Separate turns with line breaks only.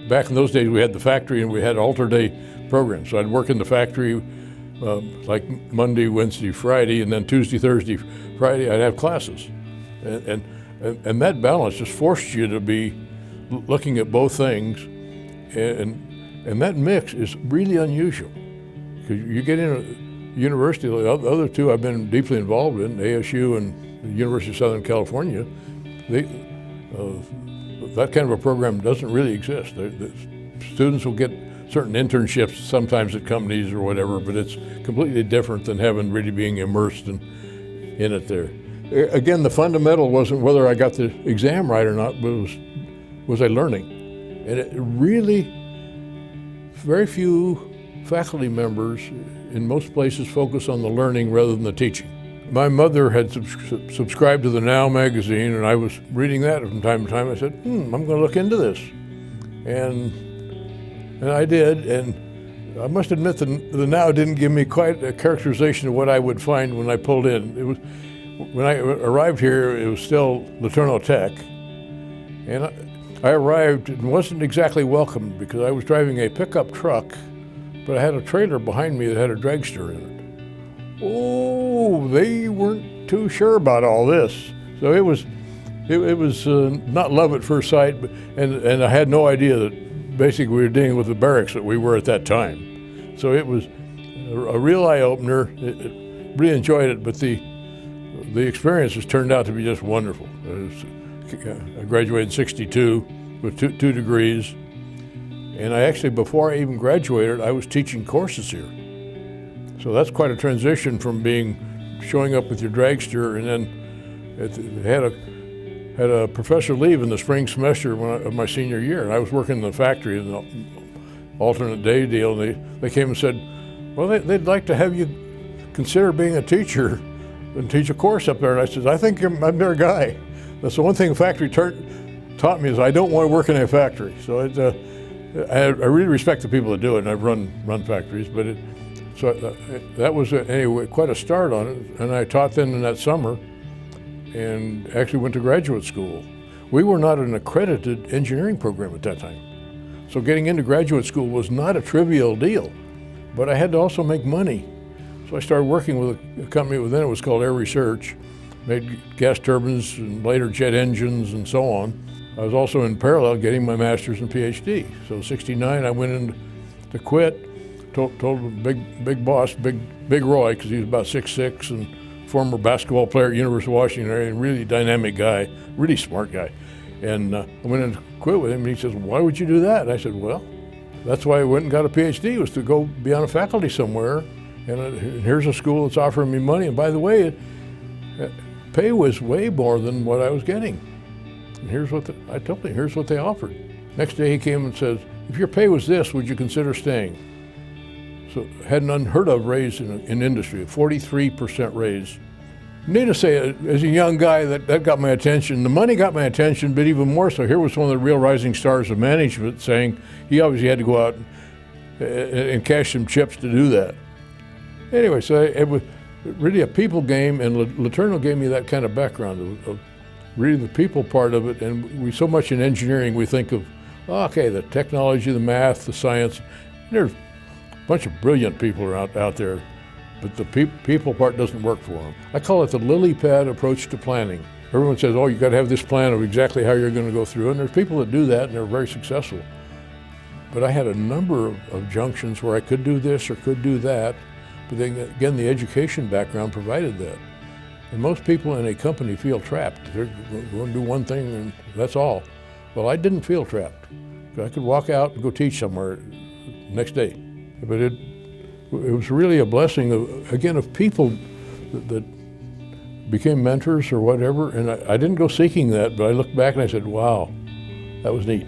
back in those days, we had the factory and we had alter-day programs. So I'd work in the factory like Monday, Wednesday, Friday, and then Tuesday, Thursday, Friday, I'd have classes. And that balance just forced you to be looking at both things. And that mix is really unusual. Because you get in a university, the other two I've been deeply involved in, ASU and the University of Southern California, that kind of a program doesn't really exist. The students will get certain internships sometimes at companies or whatever, but it's completely different than having really being immersed in it there. Again, the fundamental wasn't whether I got the exam right or not, but was I learning? And it really, very few faculty members in most places focus on the learning rather than the teaching. My mother had subscribed to the Now magazine, and I was reading that from time to time. I said, I'm going to look into this. And I did, and I must admit the Now didn't give me quite a characterization of what I would find when I pulled in. It was, when I arrived here, it was still LeTourneau Tech, and I arrived and wasn't exactly welcomed because I was driving a pickup truck, but I had a trailer behind me that had a dragster in it. Oh, they weren't too sure about all this. So it was not love at first sight, and I had no idea that basically we were dealing with the barracks that we were at that time. So it was a real eye-opener. Really enjoyed it, but the experience has turned out to be just wonderful. I graduated in '62 with two degrees, and I actually, before I even graduated, I was teaching courses here. So that's quite a transition from showing up with your dragster, and then had a professor leave in the spring semester of my senior year, and I was working in the factory in the alternate day deal, and they came and said, well, they'd like to have you consider being a teacher and teach a course up there. And I said, I think I'm their guy. That's the one thing the factory taught me is I don't want to work in a factory. So I really respect the people that do it, and I've run factories, but that was anyway quite a start on it. And I taught then in that summer, and actually went to graduate school. We were not an accredited engineering program at that time. So getting into graduate school was not a trivial deal, but I had to also make money. So I started working with a company, then it was called Air Research, made gas turbines and later jet engines and so on. I was also in parallel getting my master's and PhD. So '69 I went in to quit, told the big boss, Big Roy, because he was about 6'6" and former basketball player at University of Washington area, and really dynamic guy, really smart guy. And I went in to quit with him, and he says, why would you do that? And I said, well, that's why I went and got a PhD, was to go be on a faculty somewhere, and here's a school that's offering me money. And by the way, pay was way more than what I was getting. And here's what I told him, here's what they offered. Next day he came and says, if your pay was this, would you consider staying? So had an unheard of raise in industry, a 43% raise. Needless to say, as a young guy, that got my attention. The money got my attention, but even more so, here was one of the real rising stars of management saying he obviously had to go out and cash some chips to do that. Anyway, so it was really a people game, and LeTourneau gave me that kind of background of really the people part of it. And we so much in engineering, we think of, okay, the technology, the math, the science. There's a bunch of brilliant people out there, but the people part doesn't work for them. I call it the lily pad approach to planning. Everyone says, oh, you got to have this plan of exactly how you're going to go through, and there's people that do that, and they're very successful. But I had a number of junctions where I could do this or could do that, but then again, the education background provided that. And most people in a company feel trapped. They're going to do one thing and that's all. Well, I didn't feel trapped. I could walk out and go teach somewhere next day. But it was really a blessing of people that became mentors or whatever. And I didn't go seeking that, but I looked back and I said, wow, that was neat.